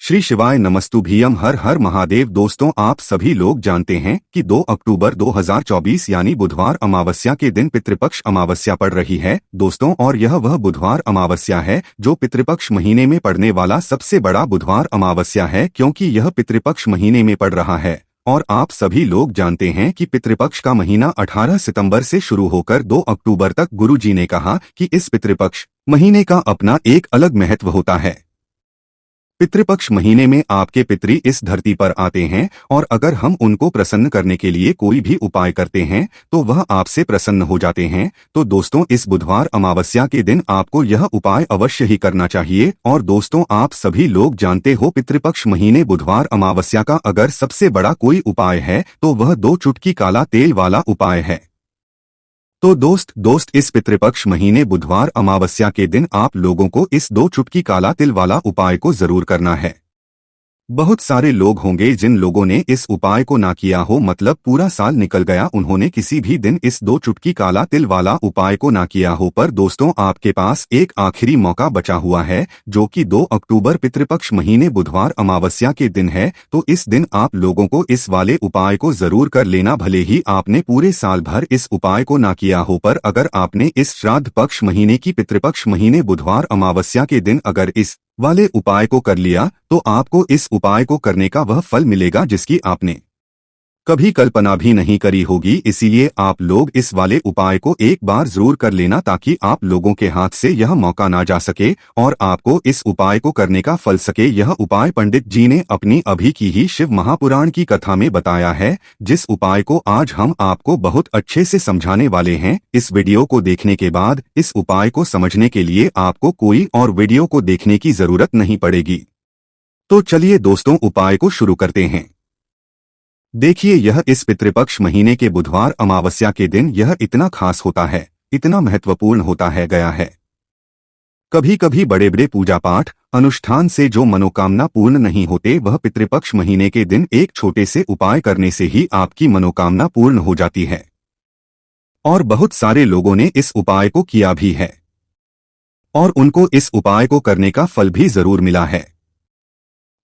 श्री शिवाय नमस्तुभ्यम हर हर महादेव। दोस्तों, आप सभी लोग जानते हैं कि 2 अक्टूबर 2024 यानी बुधवार अमावस्या के दिन पितृपक्ष अमावस्या पड़ रही है दोस्तों। और यह वह बुधवार अमावस्या है जो पितृपक्ष महीने में पड़ने वाला सबसे बड़ा बुधवार अमावस्या है, क्योंकि यह पितृपक्ष महीने में पड़ रहा है। और आप सभी लोग जानते हैं कि पितृपक्ष का महीना 18 सितंबर से शुरू होकर 2 अक्टूबर तक। गुरु जी ने कहा कि इस पितृपक्ष महीने का अपना एक अलग महत्व होता है। पितृपक्ष महीने में आपके पितृ इस धरती पर आते हैं और अगर हम उनको प्रसन्न करने के लिए कोई भी उपाय करते हैं तो वह आपसे प्रसन्न हो जाते हैं। तो दोस्तों, इस बुधवार अमावस्या के दिन आपको यह उपाय अवश्य ही करना चाहिए। और दोस्तों, आप सभी लोग जानते हो पितृपक्ष महीने बुधवार अमावस्या का अगर सबसे बड़ा कोई उपाय है तो वह 2 चुटकी काला तेल वाला उपाय है। तो दोस्त इस पितृपक्ष महीने बुधवार अमावस्या के दिन आप लोगों को इस 2 चुटकी काला तिल वाला उपाय को जरूर करना है। बहुत सारे लोग होंगे जिन लोगों ने इस उपाय को ना किया हो, मतलब पूरा साल निकल गया, उन्होंने किसी भी दिन इस 2 चुटकी काला तिल वाला उपाय को ना किया हो। पर दोस्तों, आपके पास एक आखिरी मौका बचा हुआ है जो कि 2 अक्टूबर पितृपक्ष महीने बुधवार अमावस्या के दिन है। तो इस दिन आप लोगों को इस वाले उपाय को जरूर कर लेना, भले ही आपने पूरे साल भर इस उपाय को ना किया हो। पर अगर आपने इस श्राद्ध पक्ष महीने की पितृपक्ष महीने बुधवार अमावस्या के दिन अगर इस वाले उपाय को कर लिया तो आपको इस उपाय को करने का वह फल मिलेगा जिसकी आपने कभी कल्पना भी नहीं करी होगी। इसीलिए आप लोग इस वाले उपाय को एक बार जरूर कर लेना ताकि आप लोगों के हाथ से यह मौका ना जा सके और आपको इस उपाय को करने का फल सके। यह उपाय पंडित जी ने अपनी अभी की ही शिव महापुराण की कथा में बताया है, जिस उपाय को आज हम आपको बहुत अच्छे से समझाने वाले हैं। इस वीडियो को देखने के बाद इस उपाय को समझने के लिए आपको कोई और वीडियो को देखने की जरूरत नहीं पड़ेगी। तो चलिए दोस्तों, उपाय को शुरू करते हैं। देखिए, यह इस पितृपक्ष महीने के बुधवार अमावस्या के दिन यह इतना खास होता है, इतना महत्वपूर्ण होता है गया है। कभी कभी बड़े बड़े पूजा पाठ अनुष्ठान से जो मनोकामना पूर्ण नहीं होते, वह पितृपक्ष महीने के दिन एक छोटे से उपाय करने से ही आपकी मनोकामना पूर्ण हो जाती है। और बहुत सारे लोगों ने इस उपाय को किया भी है और उनको इस उपाय को करने का फल भी जरूर मिला है।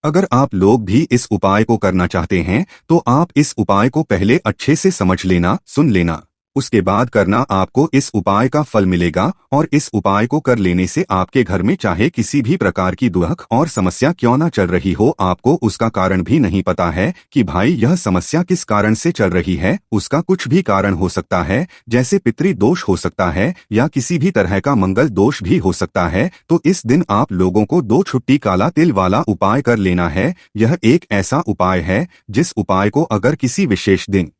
अगर आप लोग भी इस उपाय को करना चाहते हैं तो आप इस उपाय को पहले अच्छे से समझ लेना, सुन लेना, उसके बाद करना। आपको इस उपाय का फल मिलेगा और इस उपाय को कर लेने से आपके घर में चाहे किसी भी प्रकार की दुख और समस्या क्यों ना चल रही हो, आपको उसका कारण भी नहीं पता है कि भाई यह समस्या किस कारण से चल रही है। उसका कुछ भी कारण हो सकता है, जैसे पितृ दोष हो सकता है या किसी भी तरह का मंगल दोष भी हो सकता है। तो इस दिन आप लोगों को 2 छुट्टी काला तिल वाला उपाय कर लेना है। यह एक ऐसा उपाय है जिस उपाय को अगर किसी विशेष दिन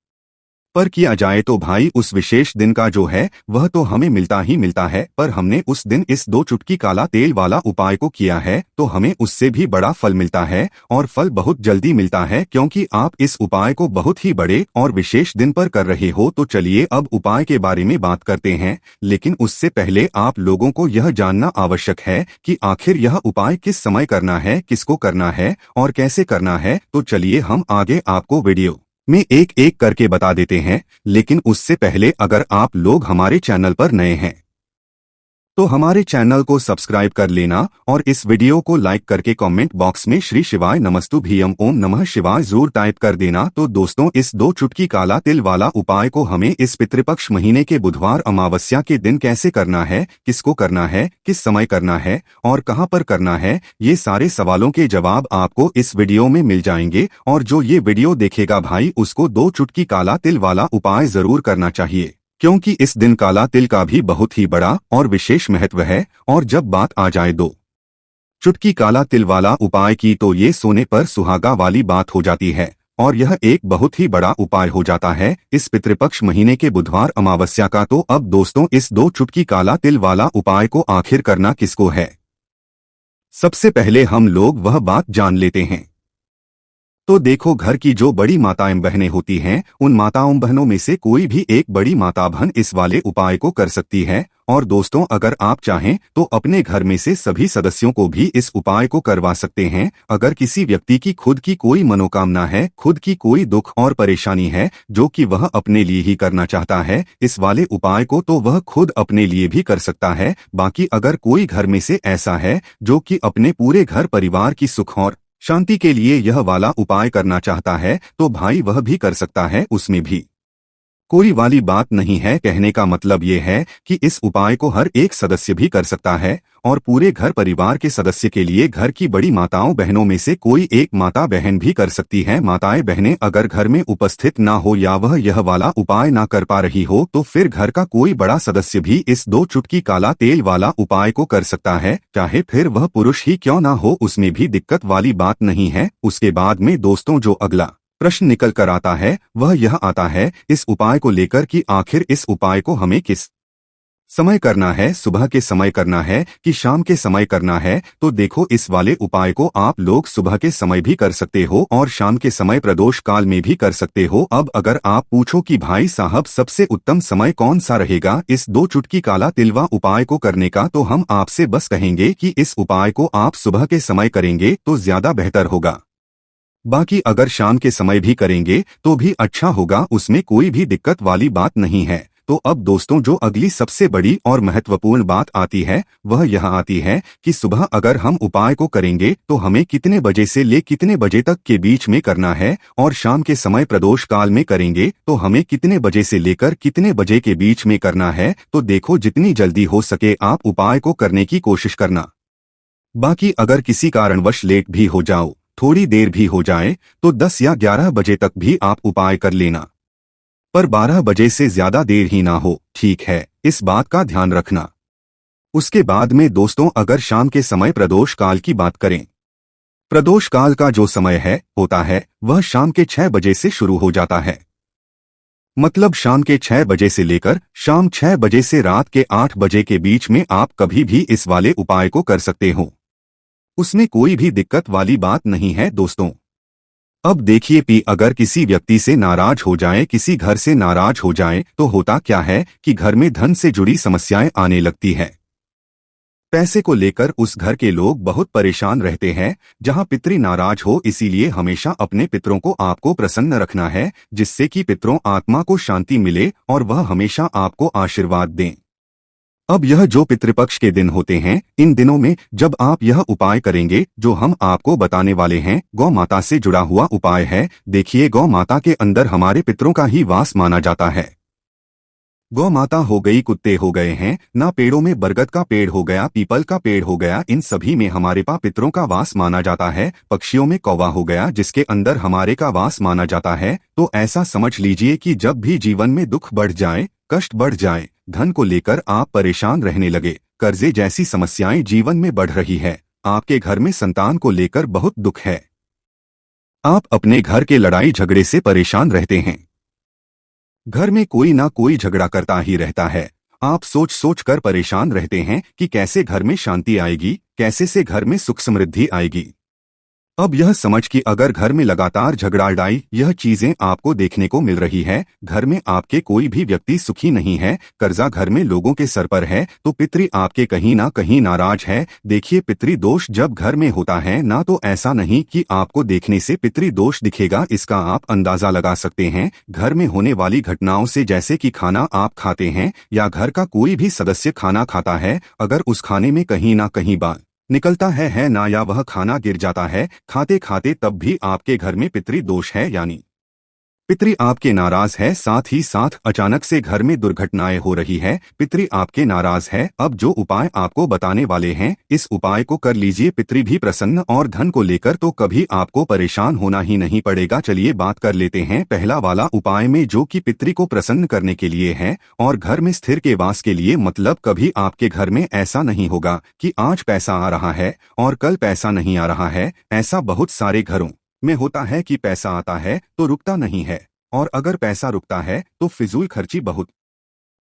पर किया जाए तो भाई उस विशेष दिन का जो है वह तो हमें मिलता ही मिलता है, पर हमने उस दिन इस 2 चुटकी काला तेल वाला उपाय को किया है तो हमें उससे भी बड़ा फल मिलता है और फल बहुत जल्दी मिलता है, क्योंकि आप इस उपाय को बहुत ही बड़े और विशेष दिन पर कर रहे हो। तो चलिए अब उपाय के बारे में बात करते हैं, लेकिन उससे पहले आप लोगों को यह जानना आवश्यक है कि आखिर यह उपाय किस समय करना है, किसको करना है और कैसे करना है। तो चलिए हम आगे आपको वीडियो में एक एक करके बता देते हैं। लेकिन उससे पहले अगर आप लोग हमारे चैनल पर नए हैं तो हमारे चैनल को सब्सक्राइब कर लेना और इस वीडियो को लाइक करके कमेंट बॉक्स में श्री शिवाय नमस्तुभ्यम ओम नमः शिवाय जरूर टाइप कर देना। तो दोस्तों, इस 2 चुटकी काला तिल वाला उपाय को हमें इस पितृपक्ष महीने के बुधवार अमावस्या के दिन कैसे करना है, किसको करना है, किस समय करना है और कहां पर करना है, ये सारे सवालों के जवाब आपको इस वीडियो में मिल जाएंगे। और जो ये वीडियो देखेगा भाई उसको 2 चुटकी काला तिल वाला उपाय जरूर करना चाहिए, क्योंकि इस दिन काला तिल का भी बहुत ही बड़ा और विशेष महत्व है। और जब बात आ जाए 2 चुटकी काला तिल वाला उपाय की तो ये सोने पर सुहागा वाली बात हो जाती है और यह एक बहुत ही बड़ा उपाय हो जाता है इस पितृपक्ष महीने के बुधवार अमावस्या का। तो अब दोस्तों, इस 2 चुटकी काला तिल वाला उपाय को आखिर करना किसको है, सबसे पहले हम लोग वह बात जान लेते हैं। तो देखो, घर की जो बड़ी माताएं बहनें होती हैं, उन माताओं बहनों में से कोई भी एक बड़ी माता बहन इस वाले उपाय को कर सकती है। और दोस्तों, अगर आप चाहें तो अपने घर में से सभी सदस्यों को भी इस उपाय को करवा सकते हैं। अगर किसी व्यक्ति की खुद की कोई मनोकामना है, खुद की कोई दुख और परेशानी है जो कि वह अपने लिए ही करना चाहता है इस वाले उपाय को, तो वह खुद अपने लिए भी कर सकता है। बाकी अगर कोई घर में से ऐसा है जो कि अपने पूरे घर परिवार की सुख और शांति के लिए यह वाला उपाय करना चाहता है तो भाई वह भी कर सकता है, उसमें भी कोई वाली बात नहीं है। कहने का मतलब ये है कि इस उपाय को हर एक सदस्य भी कर सकता है और पूरे घर परिवार के सदस्य के लिए घर की बड़ी माताओं बहनों में से कोई एक माता बहन भी कर सकती है। माताएं बहनें अगर घर में उपस्थित ना हो या वह यह वाला उपाय ना कर पा रही हो तो फिर घर का कोई बड़ा सदस्य भी इस 2 चुटकी काला तेल वाला उपाय को कर सकता है, चाहे फिर वह पुरुष ही क्यों ना हो, उसमें भी दिक्कत वाली बात नहीं है। उसके बाद में दोस्तों जो अगला प्रश्न निकल कर आता है वह यह आता है इस उपाय को लेकर कि आखिर इस उपाय को हमें किस समय करना है, सुबह के समय करना है कि शाम के समय करना है। तो देखो, इस वाले उपाय को आप लोग सुबह के समय भी कर सकते हो और शाम के समय प्रदोष काल में भी कर सकते हो। अब अगर आप पूछो कि भाई साहब सबसे उत्तम समय कौन सा रहेगा इस 2 चुटकी काला तिलवा उपाय को करने का, तो हम आपसे बस कहेंगे कि इस उपाय को आप सुबह के समय करेंगे तो ज्यादा बेहतर होगा। बाकी अगर शाम के समय भी करेंगे तो भी अच्छा होगा, उसमें कोई भी दिक्कत वाली बात नहीं है। तो अब दोस्तों जो अगली सबसे बड़ी और महत्वपूर्ण बात आती है वह यह आती है कि सुबह अगर हम उपाय को करेंगे तो हमें कितने बजे से ले कितने बजे तक के बीच में करना है, और शाम के समय प्रदोष काल में करेंगे तो हमें कितने बजे से लेकर कितने बजे के बीच में करना है। तो देखो, जितनी जल्दी हो सके आप उपाय को करने की कोशिश करना। बाकी अगर किसी कारणवश लेट भी हो जाओ, थोड़ी देर भी हो जाए, तो 10 या 11 बजे तक भी आप उपाय कर लेना, पर 12 बजे से ज्यादा देर ही ना हो, ठीक है, इस बात का ध्यान रखना। उसके बाद में दोस्तों अगर शाम के समय प्रदोष काल की बात करें, प्रदोष काल का जो समय होता है वह शाम के 6 बजे से शुरू हो जाता है। मतलब शाम के 6 बजे से लेकर शाम 6 बजे से रात के 8 बजे के बीच में आप कभी भी इस वाले उपाय को कर सकते हो, उसमें कोई भी दिक्कत वाली बात नहीं है दोस्तों। अब देखिए अगर किसी व्यक्ति से नाराज हो जाए, किसी घर से नाराज हो जाए, तो होता क्या है कि घर में धन से जुड़ी समस्याएं आने लगती है। पैसे को लेकर उस घर के लोग बहुत परेशान रहते हैं। जहां पितृ नाराज हो, इसीलिए हमेशा अपने पितरों को आपको प्रसन्न रखना है, जिससे कि पितरों आत्मा को शांति मिले और वह हमेशा आपको आशीर्वाद दें। अब यह जो पितृपक्ष के दिन होते हैं, इन दिनों में जब आप यह उपाय करेंगे जो हम आपको बताने वाले हैं, गौ माता से जुड़ा हुआ उपाय है। देखिए, गौ माता के अंदर हमारे पितरों का ही वास माना जाता है। गौ माता हो गई, कुत्ते हो गए हैं ना, पेड़ों में बरगद का पेड़ हो गया, पीपल का पेड़ हो गया, इन सभी में हमारे पितरों का वास माना जाता है। पक्षियों में कौवा हो गया, जिसके अंदर हमारे का वास माना जाता है। तो ऐसा समझ लीजिए कि जब भी जीवन में दुख बढ़ जाए, कष्ट बढ़ जाए, धन को लेकर आप परेशान रहने लगे, कर्जे जैसी समस्याएं जीवन में बढ़ रही है, आपके घर में संतान को लेकर बहुत दुख है, आप अपने घर के लड़ाई झगड़े से परेशान रहते हैं, घर में कोई ना कोई झगड़ा करता ही रहता है, आप सोच सोच कर परेशान रहते हैं कि कैसे घर में शांति आएगी, कैसे से घर में सुख समृद्धि आएगी। अब यह समझ कि अगर घर में लगातार झगड़ा लड़ाई यह चीजें आपको देखने को मिल रही है, घर में आपके कोई भी व्यक्ति सुखी नहीं है, कर्जा घर में लोगों के सर पर है, तो पितृ आपके कहीं ना कहीं नाराज है। देखिए, पितृ दोष जब घर में होता है ना, तो ऐसा नहीं कि आपको देखने से पितृ दोष दिखेगा, इसका आप अंदाजा लगा सकते हैं घर में होने वाली घटनाओं से। जैसे कि खाना आप खाते हैं या घर का कोई भी सदस्य खाना खाता है, अगर उस खाने में कहीं ना कहीं बात निकलता है ना, या वह खाना गिर जाता है खाते खाते, तब भी आपके घर में पितृ दोष है, यानी पितृ आपके नाराज है। साथ ही साथ अचानक से घर में दुर्घटनाएं हो रही है, पितृ आपके नाराज है। अब जो उपाय आपको बताने वाले हैं, इस उपाय को कर लीजिए, पितृ भी प्रसन्न, और धन को लेकर तो कभी आपको परेशान होना ही नहीं पड़ेगा। चलिए बात कर लेते हैं पहला वाला उपाय में, जो कि पितृ को प्रसन्न करने के लिए है और घर में स्थिर के वास के लिए। मतलब कभी आपके घर में ऐसा नहीं होगा कि आज पैसा आ रहा है और कल पैसा नहीं आ रहा है। ऐसा बहुत सारे घरों में होता है कि पैसा आता है तो रुकता नहीं है, और अगर पैसा रुकता है तो फिजूल खर्ची बहुत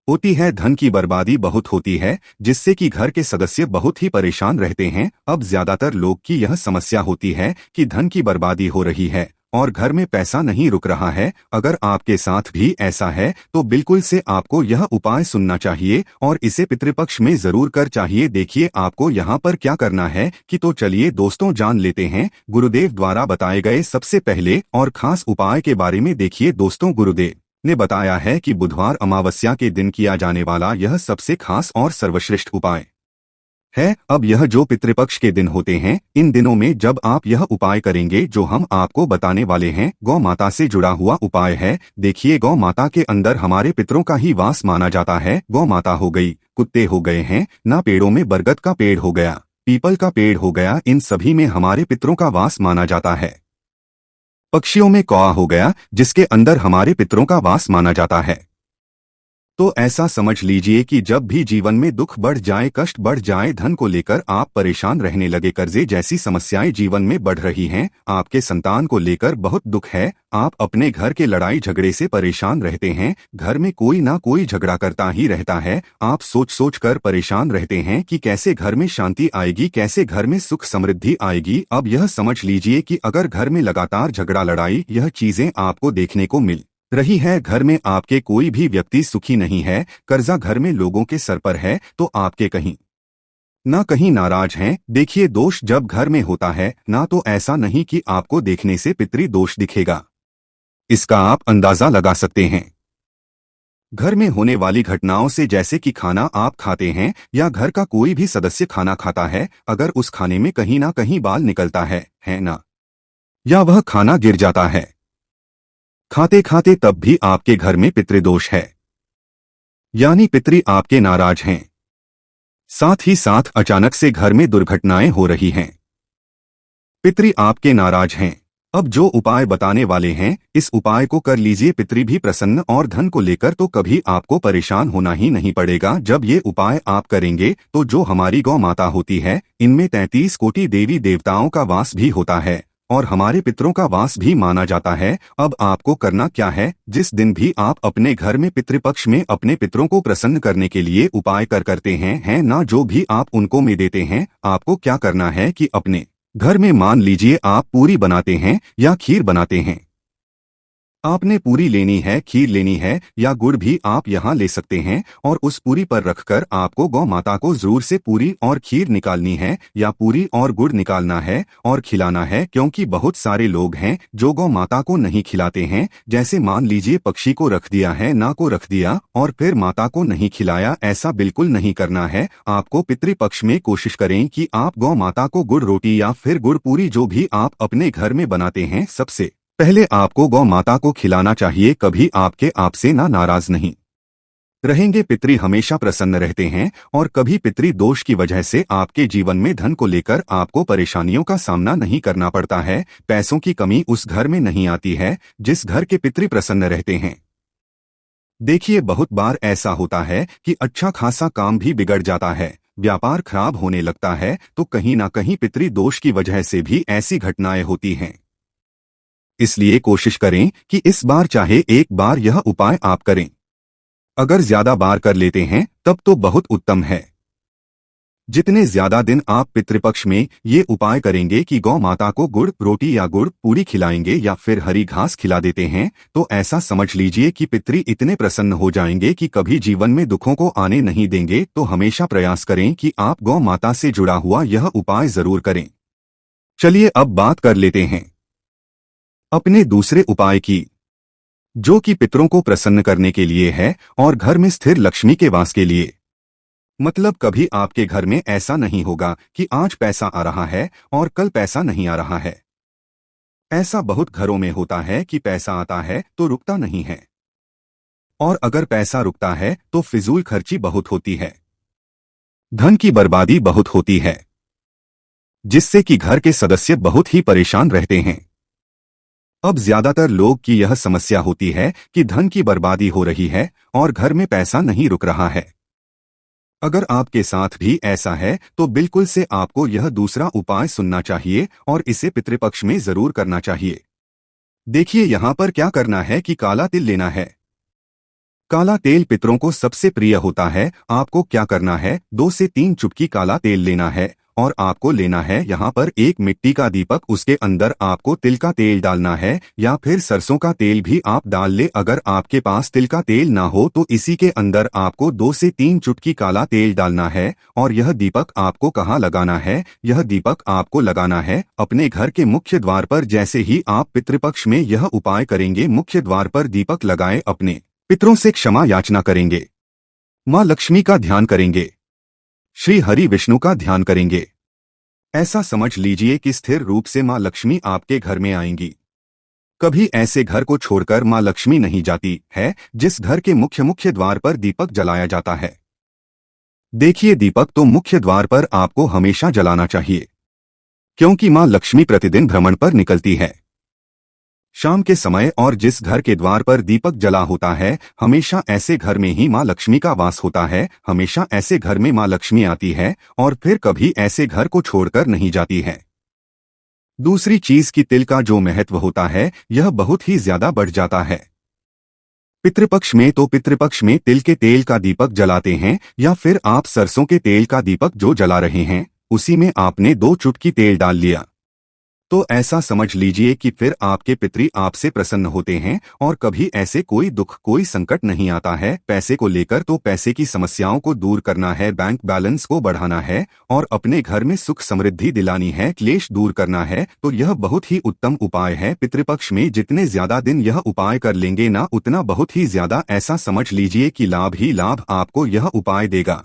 होती है, धन की बर्बादी बहुत होती है, जिससे कि घर के सदस्य बहुत ही परेशान रहते हैं। अब ज्यादातर लोग की यह समस्या होती है कि धन की बर्बादी हो रही है और घर में पैसा नहीं रुक रहा है। अगर आपके साथ भी ऐसा है तो बिल्कुल से आपको यह उपाय सुनना चाहिए और इसे पितृपक्ष में जरूर कर चाहिए। देखिए आपको यहाँ पर क्या करना है कि, तो चलिए दोस्तों जान लेते हैं गुरुदेव द्वारा बताए गए सबसे पहले और खास उपाय के बारे में। देखिए दोस्तों, गुरुदेव ने बताया है कि बुधवार अमावस्या के दिन किया जाने वाला यह सबसे खास और सर्वश्रेष्ठ उपाय है। अब यह जो पितृपक्ष के दिन होते हैं, इन दिनों में जब आप यह उपाय करेंगे जो हम आपको बताने वाले हैं, गौ माता से जुड़ा हुआ उपाय है। देखिए, गौ माता के अंदर हमारे पितरों का ही वास माना जाता है। गौ माता हो गई, कुत्ते हो गए हैं ना, पेड़ों में बरगद का पेड़ हो गया, पीपल का पेड़ हो गया, इन सभी में हमारे पितरों का वास माना जाता है। पक्षियों में कौआ हो गया, जिसके अंदर हमारे पितरों का वास माना जाता है। तो ऐसा समझ लीजिए कि जब भी जीवन में दुख बढ़ जाए, कष्ट बढ़ जाए, धन को लेकर आप परेशान रहने लगे, कर्जे जैसी समस्याएं जीवन में बढ़ रही हैं, आपके संतान को लेकर बहुत दुख है, आप अपने घर के लड़ाई झगड़े से परेशान रहते हैं, घर में कोई ना कोई झगड़ा करता ही रहता है, आप सोच सोच कर परेशान रहते हैं कि कैसे घर में शांति आएगी, कैसे घर में सुख समृद्धि आएगी। अब यह समझ लीजिए कि अगर घर में लगातार झगड़ा लड़ाई यह चीजें आपको देखने को मिल रही है, घर में आपके कोई भी व्यक्ति सुखी नहीं है, कर्जा घर में लोगों के सर पर है, तो आपके कहीं ना कहीं नाराज हैं। देखिए, दोष जब घर में होता है ना, तो ऐसा नहीं कि आपको देखने से पितृ दोष दिखेगा, इसका आप अंदाजा लगा सकते हैं घर में होने वाली घटनाओं से। जैसे कि खाना आप खाते हैं या घर का कोई भी सदस्य खाना खाता है, अगर उस खाने में कहीं ना कहीं बाल निकलता है ना, या वह खाना गिर जाता है खाते खाते, तब भी आपके घर में पितृदोष है, यानी पितृ आपके नाराज हैं। साथ ही साथ अचानक से घर में दुर्घटनाएं हो रही हैं, पितृ आपके नाराज हैं। अब जो उपाय बताने वाले हैं, इस उपाय को कर लीजिए, पितृ भी प्रसन्न, और धन को लेकर तो कभी आपको परेशान होना ही नहीं पड़ेगा। जब ये उपाय आप करेंगे तो जो हमारी गौ माता होती है, इनमें 33 कोटि देवी देवताओं का वास भी होता है और हमारे पितरों का वास भी माना जाता है। अब आपको करना क्या है, जिस दिन भी आप अपने घर में पितृपक्ष में अपने पितरों को प्रसन्न करने के लिए उपाय करते हैं ना, जो भी आप उनको में देते हैं, आपको क्या करना है कि अपने घर में मान लीजिए आप पूरी बनाते हैं या खीर बनाते हैं, आपने पूरी लेनी है, खीर लेनी है, या गुड़ भी आप यहाँ ले सकते हैं, और उस पूरी पर रखकर आपको गौ माता को जरूर से पूरी और खीर निकालनी है, या पूरी और गुड़ निकालना है और खिलाना है। क्योंकि बहुत सारे लोग हैं जो गौ माता को नहीं खिलाते हैं। जैसे मान लीजिए पक्षी को रख दिया है, ना को रख दिया और फिर माता को नहीं खिलाया, ऐसा बिल्कुल नहीं करना है। आपको पितृपक्ष में कोशिश करें कि आप गौ माता को गुड़ रोटी या फिर गुड़ पूरी जो भी आप अपने घर में बनाते हैं, सबसे पहले आपको गौ माता को खिलाना चाहिए। कभी आपके आपसे ना नाराज नहीं रहेंगे, पितृ हमेशा प्रसन्न रहते हैं, और कभी पितृ दोष की वजह से आपके जीवन में धन को लेकर आपको परेशानियों का सामना नहीं करना पड़ता है। पैसों की कमी उस घर में नहीं आती है जिस घर के पितृ प्रसन्न रहते हैं। देखिए, बहुत बार ऐसा होता है कि अच्छा खासा काम भी बिगड़ जाता है, व्यापार खराब होने लगता है, तो कहीं ना कहीं पितृ दोष की वजह से भी ऐसी घटनाएं होती हैं। इसलिए कोशिश करें कि इस बार चाहे एक बार यह उपाय आप करें, अगर ज्यादा बार कर लेते हैं तब तो बहुत उत्तम है। जितने ज्यादा दिन आप पितृपक्ष में ये उपाय करेंगे कि गौ माता को गुड़ रोटी या गुड़ पूरी खिलाएंगे या फिर हरी घास खिला देते हैं, तो ऐसा समझ लीजिए कि पितृ इतने प्रसन्न हो जाएंगे कि कभी जीवन में दुखों को आने नहीं देंगे। तो हमेशा प्रयास करें कि आप गौ माता से जुड़ा हुआ यह उपाय जरूर करें। चलिए अब बात कर लेते हैं अपने दूसरे उपाय की, जो कि पितरों को प्रसन्न करने के लिए है और घर में स्थिर लक्ष्मी के वास के लिए। मतलब कभी आपके घर में ऐसा नहीं होगा कि आज पैसा आ रहा है और कल पैसा नहीं आ रहा है। ऐसा बहुत घरों में होता है कि पैसा आता है तो रुकता नहीं है, और अगर पैसा रुकता है तो फिजूल खर्ची बहुत होती है, धन की बर्बादी बहुत होती है, जिससे कि घर के सदस्य बहुत ही परेशान रहते हैं। अब ज्यादातर लोग की यह समस्या होती है कि धन की बर्बादी हो रही है और घर में पैसा नहीं रुक रहा है। अगर आपके साथ भी ऐसा है तो बिल्कुल से आपको यह दूसरा उपाय सुनना चाहिए और इसे पितृपक्ष में जरूर करना चाहिए। देखिए, यहां पर क्या करना है कि काला तिल लेना है। काला तेल पितरों को सबसे प्रिय होता है। आपको क्या करना है, 2 से 3 चुटकी काला तेल लेना है और आपको लेना है यहाँ पर एक मिट्टी का दीपक, उसके अंदर आपको तिल का तेल डालना है या फिर सरसों का तेल भी आप डाल ले। अगर आपके पास तिल का तेल ना हो तो इसी के अंदर आपको 2 से 3 चुटकी काला तेल डालना है। और यह दीपक आपको कहाँ लगाना है, यह दीपक आपको लगाना है अपने घर के मुख्य द्वार पर। जैसे ही आप पितृपक्ष में यह उपाय करेंगे, मुख्य द्वार पर दीपक लगाए, अपने पितरों से क्षमा याचना करेंगे, माँ लक्ष्मी का ध्यान करेंगे, श्री हरि विष्णु का ध्यान करेंगे। ऐसा समझ लीजिए कि स्थिर रूप से मां लक्ष्मी आपके घर में आएंगी। कभी ऐसे घर को छोड़कर मां लक्ष्मी नहीं जाती है जिस घर के मुख्य मुख्य द्वार पर दीपक जलाया जाता है। देखिए, दीपक तो मुख्य द्वार पर आपको हमेशा जलाना चाहिए, क्योंकि मां लक्ष्मी प्रतिदिन भ्रमण पर निकलती है। शाम के समय और जिस घर के द्वार पर दीपक जला होता है, हमेशा ऐसे घर में ही मां लक्ष्मी का वास होता है। हमेशा ऐसे घर में मां लक्ष्मी आती है और फिर कभी ऐसे घर को छोड़कर नहीं जाती है। दूसरी चीज की तिल का जो महत्व होता है, यह बहुत ही ज्यादा बढ़ जाता है। पितृपक्ष में तो पितृपक्ष में तिल के तेल का दीपक जलाते हैं, या फिर आप सरसों के तेल का दीपक जो जला रहे हैं, उसी में आपने 2 चुटकी तेल डाल लिया, तो ऐसा समझ लीजिए कि फिर आपके पितृ आपसे प्रसन्न होते हैं और कभी ऐसे कोई दुख कोई संकट नहीं आता है। पैसे को लेकर तो पैसे की समस्याओं को दूर करना है, बैंक बैलेंस को बढ़ाना है और अपने घर में सुख समृद्धि दिलानी है, क्लेश दूर करना है, तो यह बहुत ही उत्तम उपाय है। पितृपक्ष में जितने ज्यादा दिन यह उपाय कर लेंगे ना, उतना बहुत ही ज्यादा ऐसा समझ लीजिए कि लाभ ही लाभ आपको यह उपाय देगा।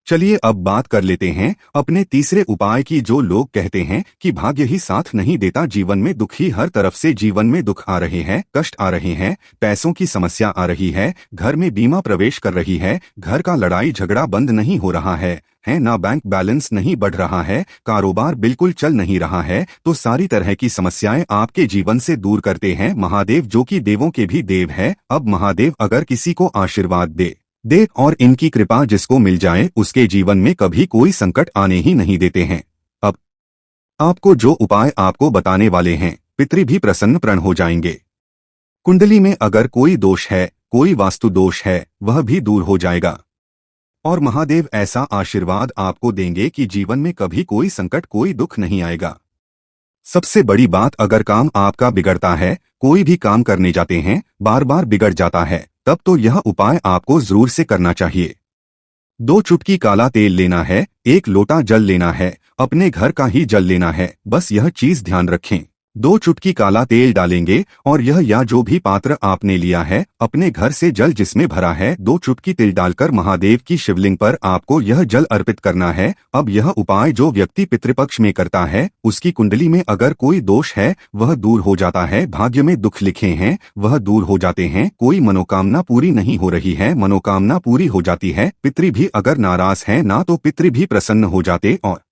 चलिए अब बात कर लेते हैं अपने तीसरे उपाय की। जो लोग कहते हैं कि भाग्य ही साथ नहीं देता, जीवन में दुख ही हर तरफ से जीवन में दुख आ रहे हैं, कष्ट आ रहे हैं, पैसों की समस्या आ रही है, घर में बीमा प्रवेश कर रही है, घर का लड़ाई झगड़ा बंद नहीं हो रहा है ना बैंक बैलेंस नहीं बढ़ रहा है, कारोबार बिल्कुल चल नहीं रहा है, तो सारी तरह की समस्याएं आपके जीवन से दूर करते हैं महादेव, जो कि देवों के भी देव है। अब महादेव अगर किसी को आशीर्वाद दे और इनकी कृपा जिसको मिल जाए, उसके जीवन में कभी कोई संकट आने ही नहीं देते हैं। अब आपको जो उपाय आपको बताने वाले हैं, पितृ भी प्रसन्न हो जाएंगे। कुंडली में अगर कोई दोष है, कोई वास्तु दोष है, वह भी दूर हो जाएगा और महादेव ऐसा आशीर्वाद आपको देंगे कि जीवन में कभी कोई संकट कोई दुख नहीं आएगा। सबसे बड़ी बात, अगर काम आपका बिगड़ता है, कोई भी काम करने जाते हैं बार बार बिगड़ जाता है, तब तो यह उपाय आपको जरूर से करना चाहिए। 2 चुटकी काला तेल लेना है, 1 लोटा जल लेना है, अपने घर का ही जल लेना है, बस यह चीज ध्यान रखें। 2 चुटकी काला तेल डालेंगे और यह या जो भी पात्र आपने लिया है, अपने घर से जल जिसमें भरा है, 2 चुटकी तिल डालकर महादेव की शिवलिंग पर आपको यह जल अर्पित करना है। अब यह उपाय जो व्यक्ति पितृपक्ष में करता है, उसकी कुंडली में अगर कोई दोष है, वह दूर हो जाता है। भाग्य में दुख लिखे हैं, वह दूर हो जाते हैं। कोई मनोकामना पूरी नहीं हो रही है, मनोकामना पूरी हो जाती है। पितृ भी अगर नाराज है ना, तो पितृ भी प्रसन्न हो जाते और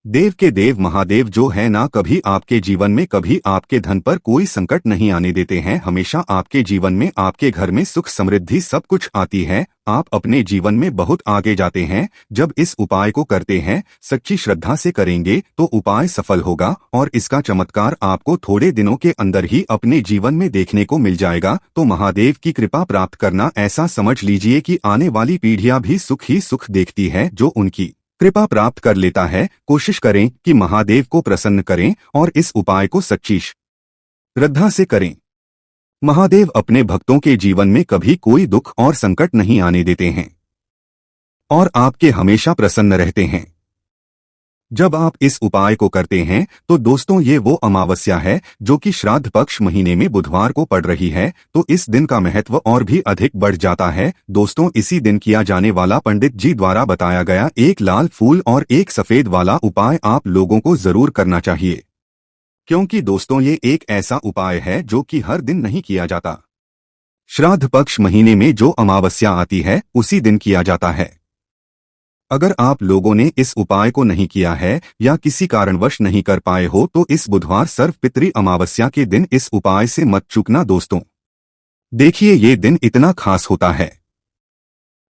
देव के देव महादेव जो है ना, कभी आपके जीवन में कभी आपके धन पर कोई संकट नहीं आने देते हैं। हमेशा आपके जीवन में आपके घर में सुख समृद्धि सब कुछ आती है। आप अपने जीवन में बहुत आगे जाते हैं। जब इस उपाय को करते हैं, सच्ची श्रद्धा से करेंगे, तो उपाय सफल होगा और इसका चमत्कार आपको थोड़े दिनों के अंदर ही अपने जीवन में देखने को मिल जाएगा। तो महादेव की कृपा प्राप्त करना, ऐसा समझ लीजिए कि आने वाली पीढ़ियां भी सुख ही सुख देखती है जो उनकी कृपा प्राप्त कर लेता है। कोशिश करें कि महादेव को प्रसन्न करें और इस उपाय को सच्ची श्रद्धा से करें। महादेव अपने भक्तों के जीवन में कभी कोई दुख और संकट नहीं आने देते हैं और आपके हमेशा प्रसन्न रहते हैं। जब आप इस उपाय को करते हैं, तो दोस्तों ये वो अमावस्या है जो कि श्राद्ध पक्ष महीने में बुधवार को पड़ रही है, तो इस दिन का महत्व और भी अधिक बढ़ जाता है। दोस्तों, इसी दिन किया जाने वाला पंडित जी द्वारा बताया गया 1 लाल फूल और 1 सफेद वाला उपाय आप लोगों को जरूर करना चाहिए, क्योंकि दोस्तों ये एक ऐसा उपाय है जो कि हर दिन नहीं किया जाता। श्राद्ध पक्ष महीने में जो अमावस्या आती है, उसी दिन किया जाता है। अगर आप लोगों ने इस उपाय को नहीं किया है या किसी कारणवश नहीं कर पाए हो, तो इस बुधवार सर्वपितृ अमावस्या के दिन इस उपाय से मत चूकना दोस्तों। देखिए, ये दिन इतना खास होता है,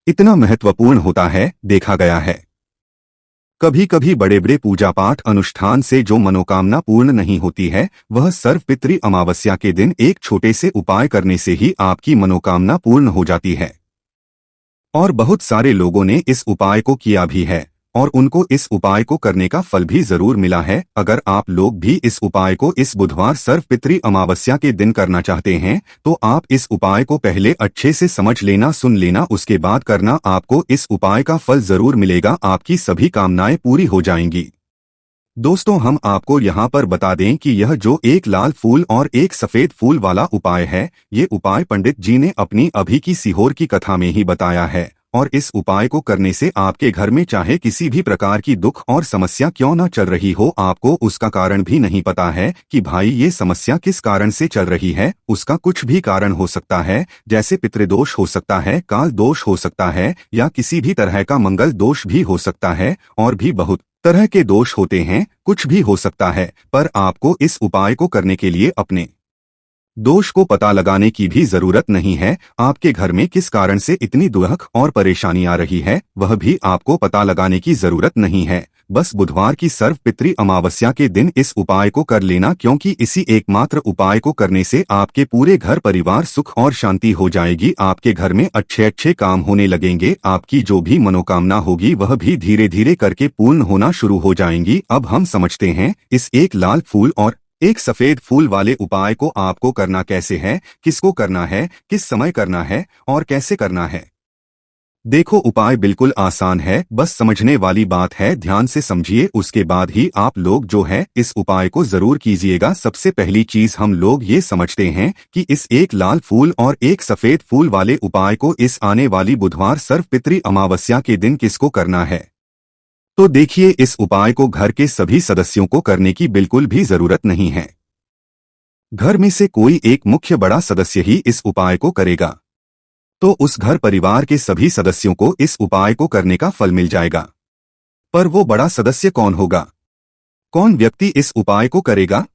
इतना महत्वपूर्ण होता है, देखा गया है कभी कभी बड़े बड़े पूजा पाठ अनुष्ठान से जो मनोकामना पूर्ण नहीं होती है, वह सर्वपितृ अमावस्या के दिन एक छोटे से उपाय करने से ही आपकी मनोकामना पूर्ण हो जाती है। और बहुत सारे लोगों ने इस उपाय को किया भी है और उनको इस उपाय को करने का फल भी जरूर मिला है। अगर आप लोग भी इस उपाय को इस बुधवार सर्वपितृ अमावस्या के दिन करना चाहते हैं, तो आप इस उपाय को पहले अच्छे से समझ लेना, सुन लेना, उसके बाद करना। आपको इस उपाय का फल जरूर मिलेगा, आपकी सभी कामनाएं पूरी हो जाएंगी। दोस्तों, हम आपको यहाँ पर बता दें कि यह जो 1 लाल फूल और 1 सफेद फूल वाला उपाय है, ये उपाय पंडित जी ने अपनी अभी की सीहोर की कथा में ही बताया है। और इस उपाय को करने से आपके घर में चाहे किसी भी प्रकार की दुख और समस्या क्यों न चल रही हो, आपको उसका कारण भी नहीं पता है कि भाई ये समस्या किस कारण से चल रही है। उसका कुछ भी कारण हो सकता है, जैसे पितृदोष हो सकता है, काल दोष हो सकता है, या किसी भी तरह का मंगल दोष भी हो सकता है, और भी बहुत तरह के दोष होते हैं, कुछ भी हो सकता है। पर आपको इस उपाय को करने के लिए अपने दोष को पता लगाने की भी जरूरत नहीं है। आपके घर में किस कारण से इतनी दुख और परेशानी आ रही है, वह भी आपको पता लगाने की जरूरत नहीं है। बस बुधवार की सर्वपितृ अमावस्या के दिन इस उपाय को कर लेना, क्योंकि इसी एकमात्र उपाय को करने से आपके पूरे घर परिवार सुख और शांति हो जाएगी। आपके घर में अच्छे अच्छे काम होने लगेंगे। आपकी जो भी मनोकामना होगी वह भी धीरे धीरे करके पूर्ण होना शुरू हो जाएंगी। अब हम समझते हैं इस एक लाल फूल और एक सफेद फूल वाले उपाय को आपको करना कैसे है, किसको करना है, किस समय करना है और कैसे करना है। देखो, उपाय बिल्कुल आसान है, बस समझने वाली बात है। ध्यान से समझिए, उसके बाद ही आप लोग जो है इस उपाय को जरूर कीजिएगा। सबसे पहली चीज हम लोग ये समझते हैं कि इस एक लाल फूल और एक सफेद फूल वाले उपाय को इस आने वाली बुधवार सर्वपितृ अमावस्या के दिन किसको करना है। तो देखिए, इस उपाय को घर के सभी सदस्यों को करने की बिल्कुल भी जरूरत नहीं है। घर में से कोई एक मुख्य बड़ा सदस्य ही इस उपाय को करेगा, तो उस घर परिवार के सभी सदस्यों को इस उपाय को करने का फल मिल जाएगा। पर वो बड़ा सदस्य कौन होगा, कौन व्यक्ति इस उपाय को करेगा?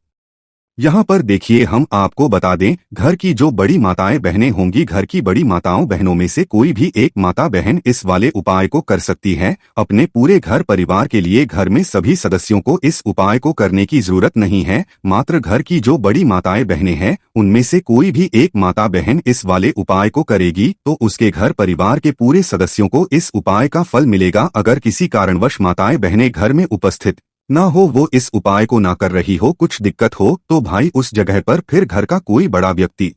यहाँ पर देखिए, हम आपको बता दें, घर की जो बड़ी माताएं बहनें होंगी, घर की बड़ी माताओं बहनों में से कोई भी एक माता बहन इस वाले उपाय को कर सकती है। अपने पूरे घर परिवार के लिए घर में सभी सदस्यों को इस उपाय को करने की जरूरत नहीं है। मात्र घर की जो बड़ी माताएं बहनें हैं, उनमें से कोई भी एक माता बहन इस वाले उपाय को करेगी तो उसके घर परिवार के पूरे सदस्यों को इस उपाय का फल मिलेगा। अगर किसी कारणवश माताएं बहनें घर में उपस्थित ना हो, वो इस उपाय को ना कर रही हो, कुछ दिक्कत हो, तो भाई उस जगह पर फिर घर का कोई बड़ा व्यक्ति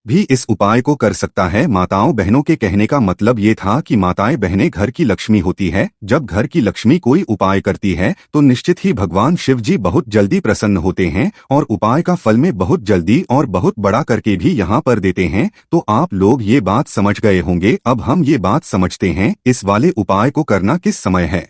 भी इस उपाय को कर सकता है। माताओं बहनों के कहने का मतलब ये था कि माताएं बहनें घर की लक्ष्मी होती है। जब घर की लक्ष्मी कोई उपाय करती है तो निश्चित ही भगवान शिव जी बहुत जल्दी प्रसन्न होते हैं और उपाय का फल में बहुत जल्दी और बहुत बड़ा करके भी यहाँ पर देते हैं। तो आप लोग ये बात समझ गए होंगे। अब हम ये बात समझते हैं इस वाले उपाय को करना किस समय है।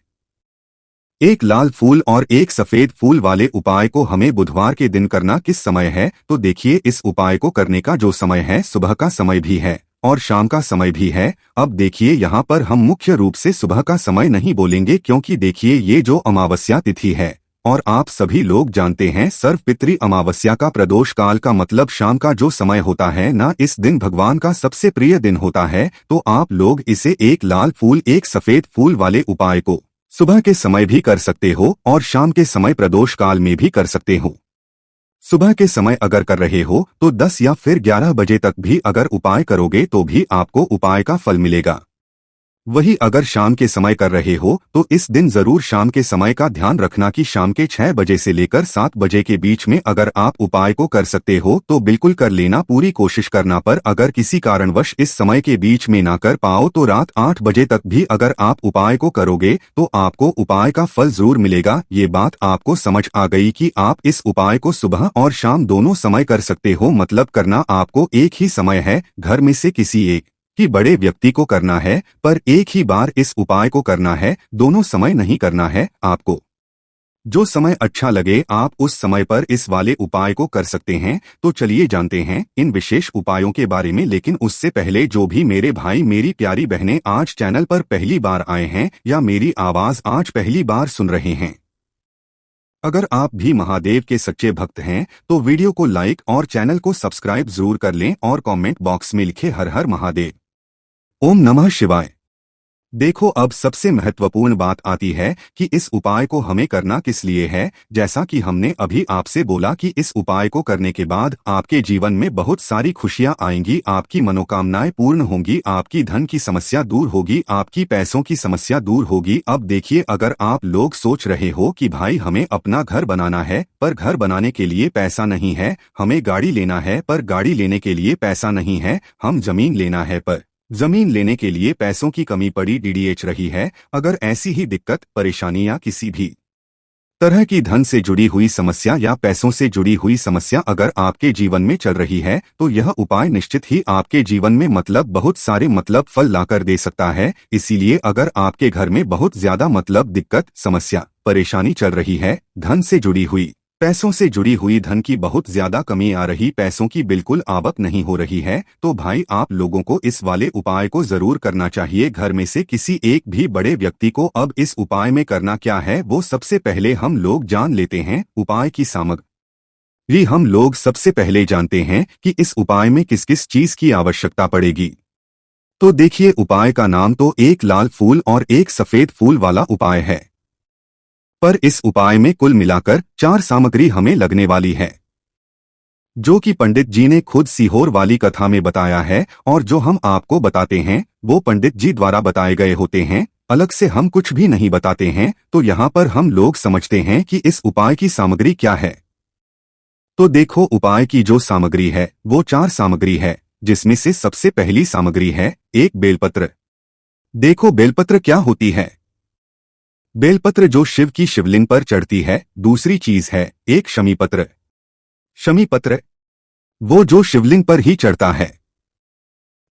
एक लाल फूल और एक सफेद फूल वाले उपाय को हमें बुधवार के दिन करना किस समय है। तो देखिए, इस उपाय को करने का जो समय है, सुबह का समय भी है और शाम का समय भी है। अब देखिए, यहाँ पर हम मुख्य रूप से सुबह का समय नहीं बोलेंगे, क्योंकि देखिए ये जो अमावस्या तिथि है और आप सभी लोग जानते हैं सर्वपितृ अमावस्या का प्रदोष काल का मतलब शाम का जो समय होता है ना, इस दिन भगवान का सबसे प्रिय दिन होता है। तो आप लोग इसे एक लाल फूल एक सफेद फूल वाले उपाय को सुबह के समय भी कर सकते हो और शाम के समय प्रदोष काल में भी कर सकते हो। सुबह के समय अगर कर रहे हो तो 10 या फिर 11 बजे तक भी अगर उपाय करोगे तो भी आपको उपाय का फल मिलेगा। वही अगर शाम के समय कर रहे हो तो इस दिन जरूर शाम के समय का ध्यान रखना कि शाम के 6 बजे से लेकर 7 बजे के बीच में अगर आप उपाय को कर सकते हो तो बिल्कुल कर लेना, पूरी कोशिश करना। पर अगर किसी कारणवश इस समय के बीच में ना कर पाओ तो रात 8 बजे तक भी अगर आप उपाय को करोगे तो आपको उपाय का फल जरूर मिलेगा। ये बात आपको समझ आ गई कि आप इस उपाय को सुबह और शाम दोनों समय कर सकते हो। मतलब करना आपको एक ही समय है, घर में से किसी एक कि बड़े व्यक्ति को करना है, पर एक ही बार इस उपाय को करना है, दोनों समय नहीं करना है। आपको जो समय अच्छा लगे आप उस समय पर इस वाले उपाय को कर सकते हैं। तो चलिए जानते हैं इन विशेष उपायों के बारे में। लेकिन उससे पहले जो भी मेरे भाई मेरी प्यारी बहनें आज चैनल पर पहली बार आए हैं या मेरी आवाज आज पहली बार सुन रहे हैं, अगर आप भी महादेव के सच्चे भक्त हैं तो वीडियो को लाइक और चैनल को सब्सक्राइब जरूर कर लें और कमेंट बॉक्स में लिखे हर हर महादेव, ओम नमः शिवाय। देखो, अब सबसे महत्वपूर्ण बात आती है कि इस उपाय को हमें करना किस लिए है। जैसा कि हमने अभी आपसे बोला कि इस उपाय को करने के बाद आपके जीवन में बहुत सारी खुशियां आएंगी, आपकी मनोकामनाएं पूर्ण होंगी, आपकी धन की समस्या दूर होगी, आपकी पैसों की समस्या दूर होगी। अब देखिए, अगर आप लोग सोच रहे हो कि भाई हमें अपना घर बनाना है पर घर बनाने के लिए पैसा नहीं है, हमें गाड़ी लेना है पर गाड़ी लेने के लिए पैसा नहीं है, हम जमीन लेना है पर जमीन लेने के लिए पैसों की कमी पड़ी डीडीएच रही है। अगर ऐसी ही दिक्कत परेशानी या किसी भी तरह की धन से जुड़ी हुई समस्या या पैसों से जुड़ी हुई समस्या अगर आपके जीवन में चल रही है तो यह उपाय निश्चित ही आपके जीवन में बहुत सारे फल लाकर दे सकता है। इसीलिए अगर आपके घर में बहुत ज्यादा दिक्कत, समस्या, परेशानी चल रही है, धन से जुड़ी हुई, पैसों से जुड़ी हुई, धन की बहुत ज्यादा कमी आ रही, पैसों की बिल्कुल आवक नहीं हो रही है, तो भाई आप लोगों को इस वाले उपाय को जरूर करना चाहिए। घर में से किसी एक भी बड़े व्यक्ति को अब इस उपाय में करना क्या है वो सबसे पहले हम लोग जान लेते हैं। उपाय की सामग्री हम लोग सबसे पहले जानते हैं कि इस उपाय में किस किस चीज की आवश्यकता पड़ेगी। तो देखिए, उपाय का नाम तो एक लाल फूल और एक सफेद फूल वाला उपाय है, पर इस उपाय में कुल मिलाकर 4 सामग्री हमें लगने वाली है, जो कि पंडित जी ने खुद सीहोर वाली कथा में बताया है, और जो हम आपको बताते हैं वो पंडित जी द्वारा बताए गए होते हैं, अलग से हम कुछ भी नहीं बताते हैं। तो यहाँ पर हम लोग समझते हैं कि इस उपाय की सामग्री क्या है। तो देखो, उपाय की जो सामग्री है वो 4 सामग्री है, जिसमें से सबसे पहली सामग्री है एक बेलपत्र। देखो, बेलपत्र क्या होती है? बेलपत्र जो शिव की शिवलिंग पर चढ़ती है। दूसरी चीज है एक शमीपत्र। शमीपत्र वो जो शिवलिंग पर ही चढ़ता है।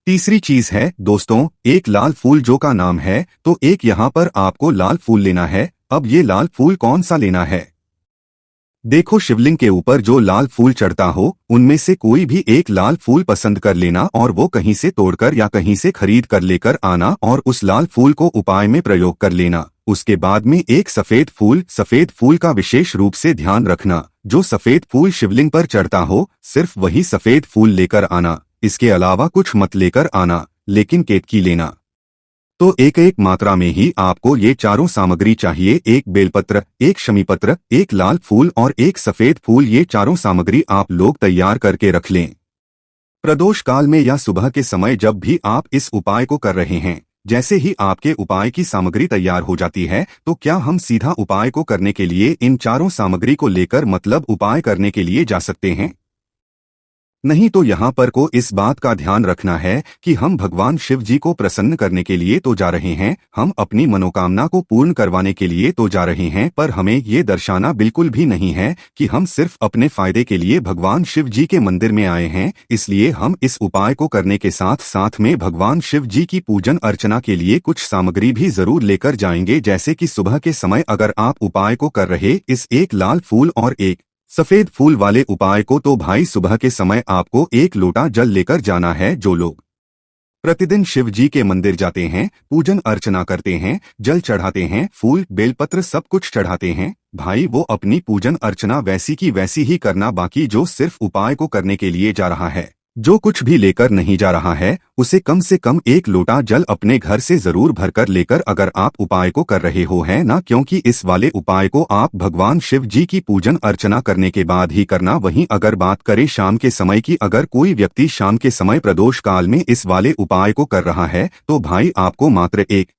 तीसरी चीज है दोस्तों एक लाल फूल, जो का नाम है, तो एक यहां पर आपको लाल फूल लेना है। अब ये लाल फूल कौन सा लेना है? देखो, शिवलिंग के ऊपर जो लाल फूल चढ़ता हो उनमें से कोई भी एक लाल फूल पसंद कर लेना, और वो कहीं से तोड़कर या कहीं से खरीद कर लेकर आना, और उस लाल फूल को उपाय में प्रयोग कर लेना। उसके बाद में एक सफेद फूल का विशेष रूप से ध्यान रखना, जो सफेद फूल शिवलिंग पर चढ़ता हो सिर्फ वही सफेद फूल लेकर आना, इसके अलावा कुछ मत लेकर आना, लेकिन केतकी लेना। तो एक एक मात्रा में ही आपको ये चारों सामग्री चाहिए, एक बेलपत्र, एक शमीपत्र, एक लाल फूल और एक सफेद फूल। ये चारों सामग्री आप लोग तैयार करके रख लें। प्रदोष काल में या सुबह के समय जब भी आप इस उपाय को कर रहे हैं, जैसे ही आपके उपाय की सामग्री तैयार हो जाती है, तो क्या हम सीधा उपाय को करने के लिए इन चारों सामग्री को लेकर उपाय करने के लिए जा सकते हैं? नहीं, तो यहाँ पर को इस बात का ध्यान रखना है कि हम भगवान शिव जी को प्रसन्न करने के लिए तो जा रहे हैं, हम अपनी मनोकामना को पूर्ण करवाने के लिए तो जा रहे हैं, पर हमें ये दर्शाना बिल्कुल भी नहीं है कि हम सिर्फ अपने फायदे के लिए भगवान शिव जी के मंदिर में आए हैं। इसलिए हम इस उपाय को करने के साथ साथ में भगवान शिव जी की पूजन अर्चना के लिए कुछ सामग्री भी जरूर लेकर जाएंगे। जैसे कि सुबह के समय अगर आप उपाय को कर रहे इस एक लाल फूल और एक सफेद फूल वाले उपाय को, तो भाई सुबह के समय आपको एक लोटा जल लेकर जाना है। जो लोग प्रतिदिन शिव जी के मंदिर जाते हैं, पूजन अर्चना करते हैं, जल चढ़ाते हैं, फूल बेलपत्र सब कुछ चढ़ाते हैं, भाई वो अपनी पूजन अर्चना वैसी की वैसी ही करना। बाकी जो सिर्फ उपाय को करने के लिए जा रहा है, जो कुछ भी लेकर नहीं जा रहा है, उसे कम से कम एक लोटा जल अपने घर से जरूर भरकर लेकर अगर आप उपाय को कर रहे हो, है ना, क्योंकि इस वाले उपाय को आप भगवान शिव जी की पूजन अर्चना करने के बाद ही करना। वहीं अगर बात करें शाम के समय की, अगर कोई व्यक्ति शाम के समय प्रदोष काल में इस वाले उपाय को कर रहा है, तो भाई आपको मात्र एक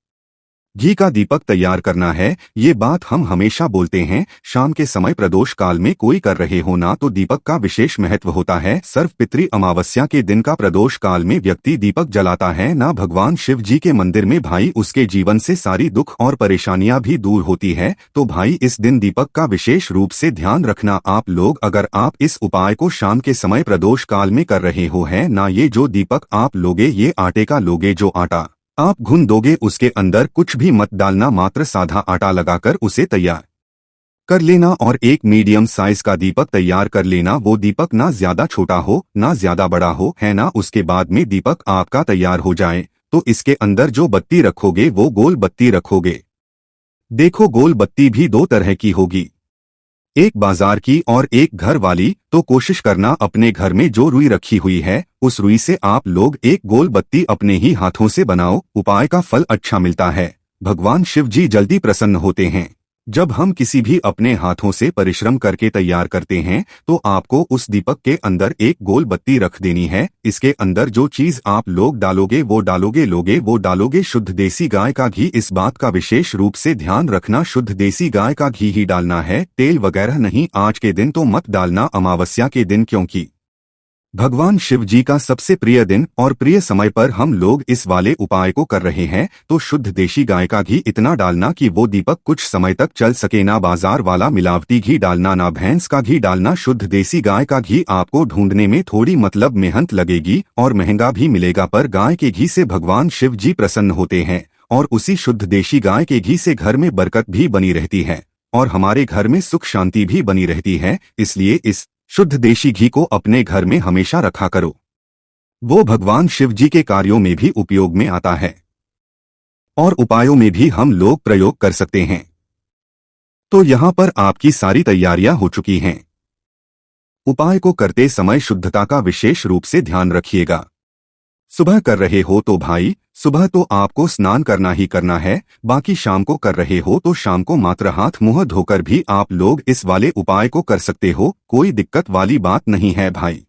घी का दीपक तैयार करना है। ये बात हम हमेशा बोलते हैं, शाम के समय प्रदोष काल में कोई कर रहे हो ना, तो दीपक का विशेष महत्व होता है। सर्वपितृ अमावस्या के दिन का प्रदोष काल में व्यक्ति दीपक जलाता है ना भगवान शिव जी के मंदिर में, भाई उसके जीवन से सारी दुख और परेशानियां भी दूर होती है। तो भाई इस दिन दीपक का विशेष रूप से ध्यान रखना आप लोग। अगर आप इस उपाय को शाम के समय प्रदोष काल में कर रहे हो, है ना, ये जो दीपक आप लोगे ये आटे का लोगे। जो आटा आप घुन दोगे उसके अंदर कुछ भी मत डालना, मात्र साधा आटा लगाकर उसे तैयार कर लेना और एक मीडियम साइज का दीपक तैयार कर लेना। वो दीपक ना ज्यादा छोटा हो ना ज्यादा बड़ा हो, है ना। उसके बाद में दीपक आपका तैयार हो जाए तो इसके अंदर जो बत्ती रखोगे वो गोल बत्ती रखोगे। देखो, गोल बत्ती भी 2 तरह की होगी, एक बाजार की और एक घर वाली। तो कोशिश करना अपने घर में जो रुई रखी हुई है उस रुई से आप लोग एक गोल बत्ती अपने ही हाथों से बनाओ। उपाय का फल अच्छा मिलता है, भगवान शिव जी जल्दी प्रसन्न होते हैं। जब हम किसी भी अपने हाथों से परिश्रम करके तैयार करते हैं, तो आपको उस दीपक के अंदर एक गोल बत्ती रख देनी है। इसके अंदर जो चीज आप लोग डालोगे वो डालोगे शुद्ध देसी गाय का घी। इस बात का विशेष रूप से ध्यान रखना, शुद्ध देसी गाय का घी ही डालना है, तेल वगैरह नहीं। आज के दिन तो मत डालना, अमावस्या के दिन, क्योंकि भगवान शिव जी का सबसे प्रिय दिन और प्रिय समय पर हम लोग इस वाले उपाय को कर रहे हैं, तो शुद्ध देशी गाय का घी इतना डालना कि वो दीपक कुछ समय तक चल सके, ना बाजार वाला मिलावटी घी डालना, ना भैंस का घी डालना। शुद्ध देसी गाय का घी आपको ढूंढने में थोड़ी मतलब मेहनत लगेगी और महंगा भी मिलेगा, पर गाय के घी से भगवान शिव जी प्रसन्न होते हैं और उसी शुद्ध देशी गाय के घी से घर में बरकत भी बनी रहती है और हमारे घर में सुख शांति भी बनी रहती है। इसलिए इस शुद्ध देशी घी को अपने घर में हमेशा रखा करो। वो भगवान शिव जी के कार्यों में भी उपयोग में आता है और उपायों में भी हम लोग प्रयोग कर सकते हैं। तो यहाँ पर आपकी सारी तैयारियां हो चुकी हैं। उपाय को करते समय शुद्धता का विशेष रूप से ध्यान रखिएगा। सुबह कर रहे हो तो भाई सुबह तो आपको स्नान करना ही करना है, बाकी शाम को कर रहे हो तो शाम को मात्र हाथ मुंह धोकर भी आप लोग इस वाले उपाय को कर सकते हो, कोई दिक्कत वाली बात नहीं है भाई।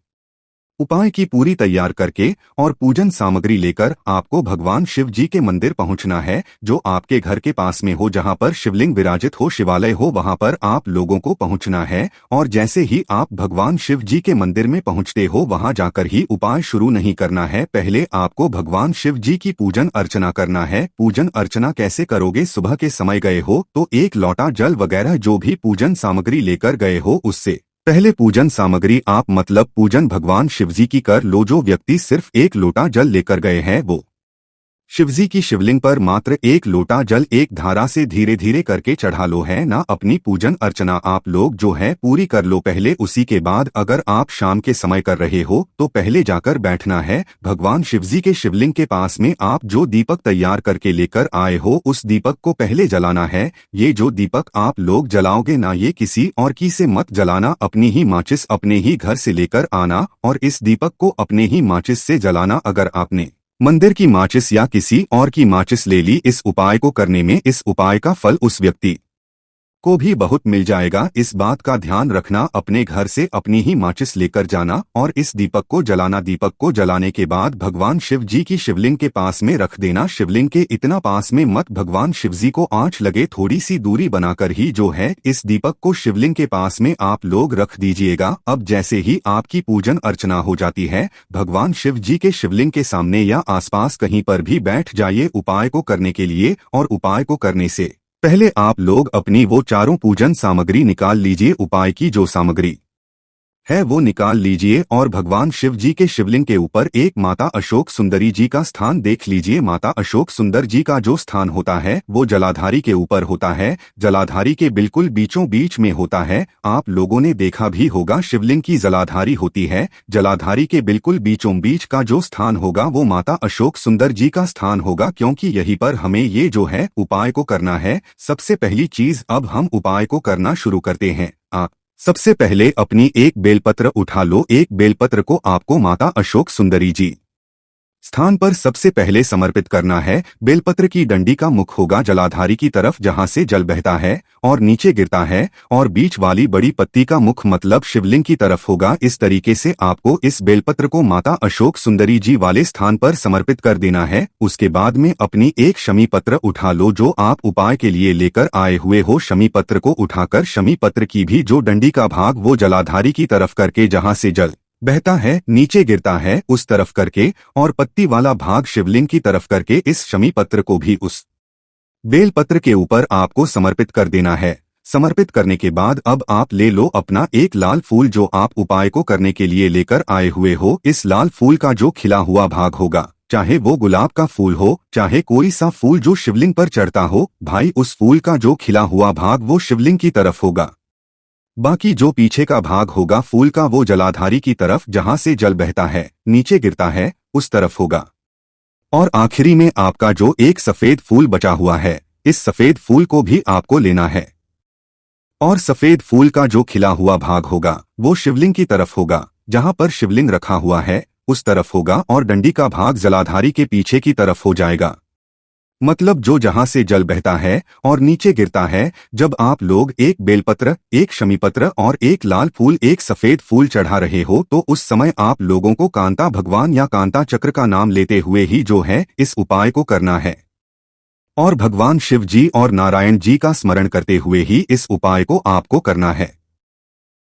उपाय की पूरी तैयार करके और पूजन सामग्री लेकर आपको भगवान शिव जी के मंदिर पहुंचना है, जो आपके घर के पास में हो, जहां पर शिवलिंग विराजित हो, शिवालय हो, वहां पर आप लोगों को पहुंचना है। और जैसे ही आप भगवान शिव जी के मंदिर में पहुंचते हो, वहां जाकर ही उपाय शुरू नहीं करना है, पहले आपको भगवान शिव जी की पूजन अर्चना करना है। पूजन अर्चना कैसे करोगे? सुबह के समय गए हो तो एक लोटा जल वगैरह जो भी पूजन सामग्री लेकर गए हो, उससे पहले पूजन सामग्री आप मतलब पूजन भगवान शिवजी की कर लो। जो व्यक्ति सिर्फ एक लोटा जल लेकर गए हैं, वो शिवजी की शिवलिंग पर मात्र एक लोटा जल एक धारा से धीरे धीरे करके चढ़ा लो है ना। अपनी पूजन अर्चना आप लोग जो है पूरी कर लो पहले। उसी के बाद अगर आप शाम के समय कर रहे हो तो पहले जाकर बैठना है भगवान शिवजी के शिवलिंग के पास में। आप जो दीपक तैयार करके लेकर आए हो, उस दीपक को पहले जलाना है। ये जो दीपक आप लोग जलाओगे ना, ये किसी और की से मत जलाना, अपनी ही माचिस अपने ही घर से लेकर आना और इस दीपक को अपने ही माचिस से जलाना। अगर आपने मंदिर की माचिस या किसी और की माचिस ले ली इस उपाय को करने में, इस उपाय का फल उस व्यक्ति को भी बहुत मिल जाएगा। इस बात का ध्यान रखना, अपने घर से अपनी ही माचिस लेकर जाना और इस दीपक को जलाना। दीपक को जलाने के बाद भगवान शिव जी की शिवलिंग के पास में रख देना। शिवलिंग के इतना पास में मत, भगवान शिव जी को आंच लगे, थोड़ी सी दूरी बनाकर ही जो है इस दीपक को शिवलिंग के पास में आप लोग रख दीजिएगा। अब जैसे ही आपकी पूजन अर्चना हो जाती है, भगवान शिव जी के शिवलिंग के सामने या आसपास कहीं पर भी बैठ जाइए उपाय को करने के लिए। और उपाय को करने से पहले आप लोग अपनी वो चारों पूजन सामग्री निकाल लीजिए। उपाय की जो सामग्री है वो निकाल लीजिए और भगवान शिव जी के शिवलिंग के ऊपर एक माता अशोक सुंदरी जी का स्थान देख लीजिए। माता अशोक सुंदर जी का जो स्थान होता है वो जलाधारी के ऊपर होता है, जलाधारी के बिल्कुल बीचों बीच में होता है। आप लोगों ने देखा भी होगा शिवलिंग की जलाधारी होती है, जलाधारी के बिल्कुल बीचों बीच का जो स्थान होगा वो माता अशोक सुंदर जी का स्थान होगा, क्योंकि यहीं पर हमें ये जो है उपाय को करना है। सबसे पहली चीज, अब हम उपाय को करना शुरू करते हैं। सबसे पहले अपनी एक बेलपत्र उठा लो। एक बेलपत्र को आपको माता अशोक सुंदरी जी स्थान पर सबसे पहले समर्पित करना है। बेलपत्र की डंडी का मुख होगा जलाधारी की तरफ, जहां से जल बहता है और नीचे गिरता है, और बीच वाली बड़ी पत्ती का मुख मतलब शिवलिंग की तरफ होगा। इस तरीके से आपको इस बेलपत्र को माता अशोक सुंदरी जी वाले स्थान पर समर्पित कर देना है। उसके बाद में अपनी एक शमी पत्र उठा लो जो आप उपाय के लिए लेकर आए हुए हो। शमी पत्र को उठाकर शमी पत्र की भी जो डंडी का भाग वो जलाधारी की तरफ करके, जहां से जल बहता है नीचे गिरता है, उस तरफ करके, और पत्ती वाला भाग शिवलिंग की तरफ करके इस शमी पत्र को भी उस बेल पत्र के ऊपर आपको समर्पित कर देना है। समर्पित करने के बाद अब आप ले लो अपना एक लाल फूल जो आप उपाय को करने के लिए लेकर आए हुए हो। इस लाल फूल का जो खिला हुआ भाग होगा, चाहे वो गुलाब का फूल हो, चाहे कोई सा फूल जो शिवलिंग पर चढ़ता हो, भाई उस फूल का जो खिला हुआ भाग वो शिवलिंग की तरफ होगा। बाकी जो पीछे का भाग होगा फूल का वो जलाधारी की तरफ, जहां से जल बहता है नीचे गिरता है, उस तरफ होगा। और आखिरी में आपका जो एक सफेद फूल बचा हुआ है, इस सफेद फूल को भी आपको लेना है और सफेद फूल का जो खिला हुआ भाग होगा वो शिवलिंग की तरफ होगा, जहां पर शिवलिंग रखा हुआ है उस तरफ होगा, और डंडी का भाग जलाधारी के पीछे की तरफ हो जाएगा, मतलब जो जहां से जल बहता है और नीचे गिरता है। जब आप लोग एक बेलपत्र, एक शमीपत्र और एक लाल फूल, एक सफेद फूल चढ़ा रहे हो, तो उस समय आप लोगों को कांता भगवान या कांता चक्र का नाम लेते हुए ही जो है इस उपाय को करना है, और भगवान शिव जी और नारायण जी का स्मरण करते हुए ही इस उपाय को आपको करना है।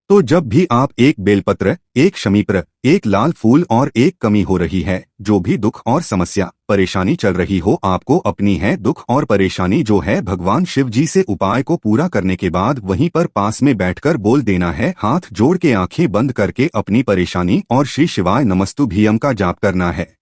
तो जब भी आप एक बेलपत्र, एक शमीपत्र, एक लाल फूल और एक कमी हो रही है, जो भी दुख और समस्या परेशानी चल रही हो, आपको अपनी है दुख और परेशानी जो है भगवान शिव जी से उपाय को पूरा करने के बाद वहीं पर पास में बैठकर बोल देना है, हाथ जोड़ के आंखें बंद करके अपनी परेशानी और श्री शिवाय नमस्तुभ्यम का जाप करना है।